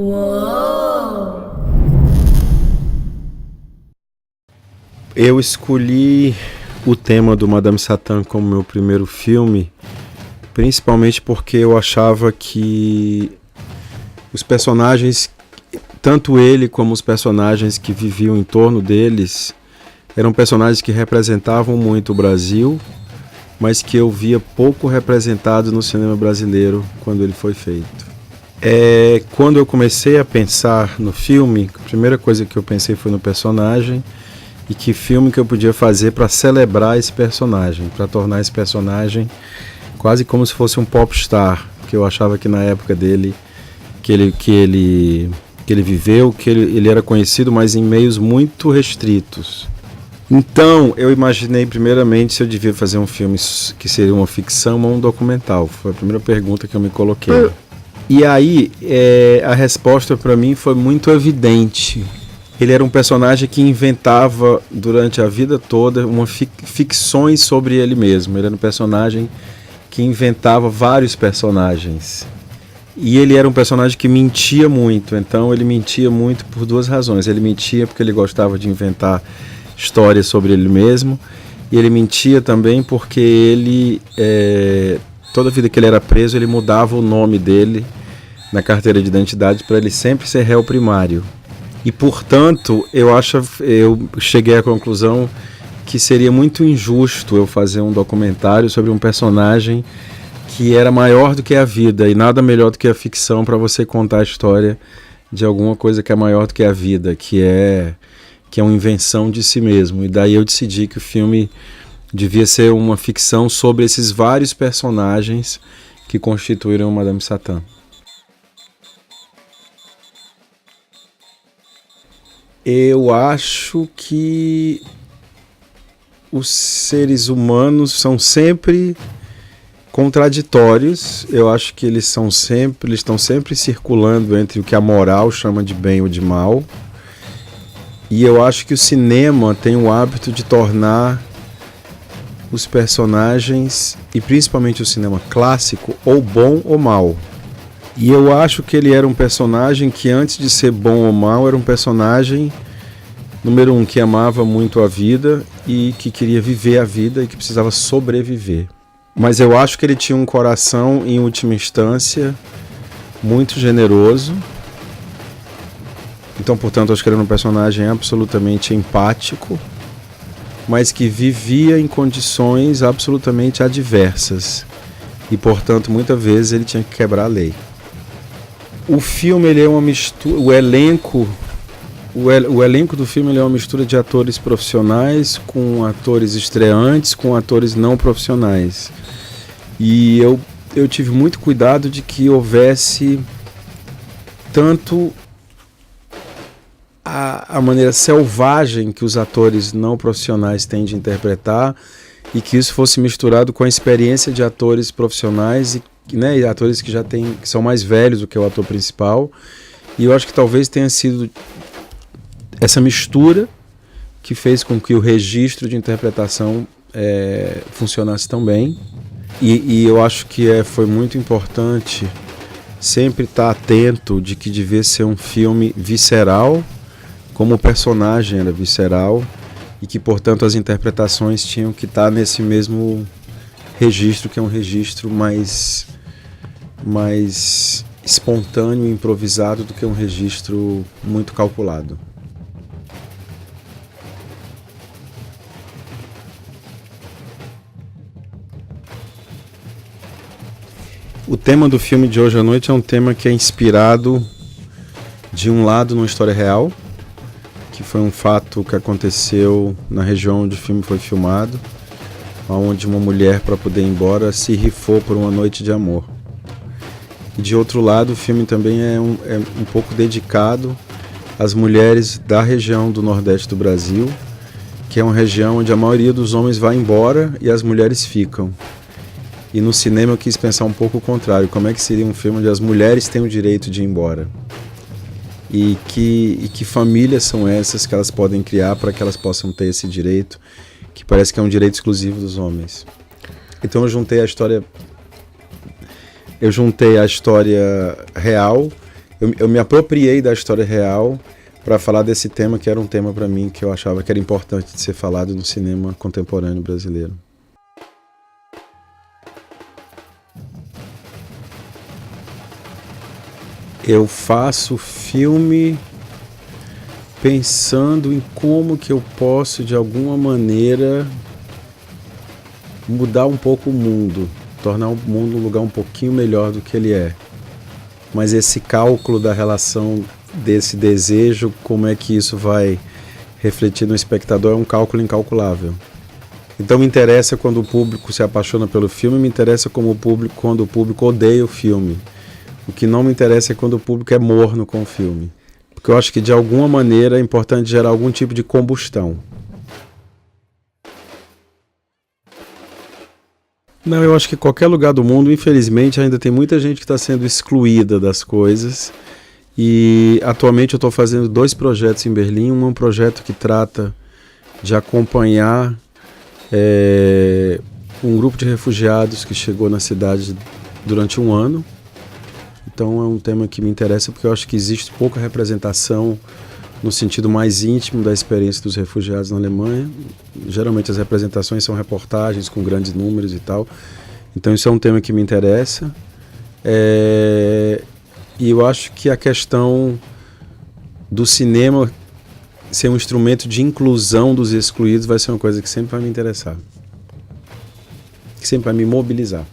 Uou! Eu escolhi o tema do Madame Satã como meu primeiro filme, principalmente porque eu achava que os personagens, tanto ele como os personagens que viviam em torno deles, eram personagens que representavam muito o Brasil, mas que eu via pouco representado no cinema brasileiro quando ele foi feito. Quando eu comecei a pensar no filme, a primeira coisa que eu pensei foi no personagem e que filme que eu podia fazer para celebrar esse personagem, para tornar esse personagem quase como se fosse um popstar, que eu achava que na época dele, que ele viveu, que ele era conhecido, mas em meios muito restritos. Então, eu imaginei primeiramente se eu devia fazer um filme que seria uma ficção ou um documental. Foi a primeira pergunta que eu me coloquei. E aí, a resposta para mim foi muito evidente. Ele era um personagem que inventava durante a vida toda ficções sobre ele mesmo. Ele era um personagem que inventava vários personagens. E ele era um personagem que mentia muito. Então, ele mentia muito por duas razões. Ele mentia porque ele gostava de inventar histórias sobre ele mesmo, e ele mentia também porque ele, toda vida que ele era preso, ele mudava o nome dele na carteira de identidade para ele sempre ser réu primário. E, portanto, eu cheguei à conclusão que seria muito injusto eu fazer um documentário sobre um personagem que era maior do que a vida, e nada melhor do que a ficção para você contar a história de alguma coisa que é maior do que a vida, que é uma invenção de si mesmo. E daí eu decidi que o filme devia ser uma ficção sobre esses vários personagens que constituíram Madame Satã. Eu acho que os seres humanos são sempre contraditórios. Eu acho que eles estão sempre circulando entre o que a moral chama de bem ou de mal. E eu acho que o cinema tem o hábito de tornar os personagens, e principalmente o cinema clássico, ou bom ou mal. E eu acho que ele era um personagem que, antes de ser bom ou mal, era um personagem, número um, que amava muito a vida e que queria viver a vida e que precisava sobreviver. Mas eu acho que ele tinha um coração, em última instância, muito generoso. Então, portanto, acho que ele era um personagem absolutamente empático, mas que vivia em condições absolutamente adversas. E, portanto, muitas vezes ele tinha que quebrar a lei. O filme, ele é uma mistura, o elenco do filme, ele é uma mistura de atores profissionais com atores estreantes, com atores não profissionais. E eu tive muito cuidado de que houvesse tanto a maneira selvagem que os atores não profissionais têm de interpretar, e que isso fosse misturado com a experiência de atores profissionais e atores que são mais velhos do que o ator principal. E eu acho que talvez tenha sido essa mistura que fez com que o registro de interpretação funcionasse tão bem. E eu acho que foi muito importante sempre estar atento de que devia ser um filme visceral, como o personagem era visceral, e que, portanto, as interpretações tinham que estar nesse mesmo registro, que é um registro mais espontâneo e improvisado do que um registro muito calculado. O tema do filme de hoje à noite é um tema que é inspirado, de um lado, numa história real, que foi um fato que aconteceu na região onde o filme foi filmado, onde uma mulher, para poder ir embora, se rifou por uma noite de amor. E de outro lado, o filme também é um pouco dedicado às mulheres da região do Nordeste do Brasil, que é uma região onde a maioria dos homens vai embora e as mulheres ficam. E no cinema eu quis pensar um pouco o contrário, como é que seria um filme onde as mulheres têm o direito de ir embora. E que famílias são essas que elas podem criar para que elas possam ter esse direito, que parece que é um direito exclusivo dos homens. Então eu juntei a história real, eu me apropriei da história real para falar desse tema, que era um tema para mim que eu achava que era importante de ser falado no cinema contemporâneo brasileiro. Eu faço filme pensando em como que eu posso, de alguma maneira, mudar um pouco o mundo, tornar o mundo um lugar um pouquinho melhor do que ele é. Mas esse cálculo da relação desse desejo, como é que isso vai refletir no espectador, é um cálculo incalculável. Então me interessa quando o público se apaixona pelo filme, me interessa como quando o público odeia o filme. O que não me interessa é quando o público é morno com o filme. Porque eu acho que de alguma maneira é importante gerar algum tipo de combustão. Não, eu acho que qualquer lugar do mundo, infelizmente, ainda tem muita gente que está sendo excluída das coisas. E atualmente eu estou fazendo 2 projetos em Berlim. Um projeto que trata de acompanhar um grupo de refugiados que chegou na cidade durante um ano. Então é um tema que me interessa porque eu acho que existe pouca representação no sentido mais íntimo da experiência dos refugiados na Alemanha. Geralmente as representações são reportagens com grandes números e tal. Então isso é um tema que me interessa. E eu acho que a questão do cinema ser um instrumento de inclusão dos excluídos vai ser uma coisa que sempre vai me interessar. Que sempre vai me mobilizar.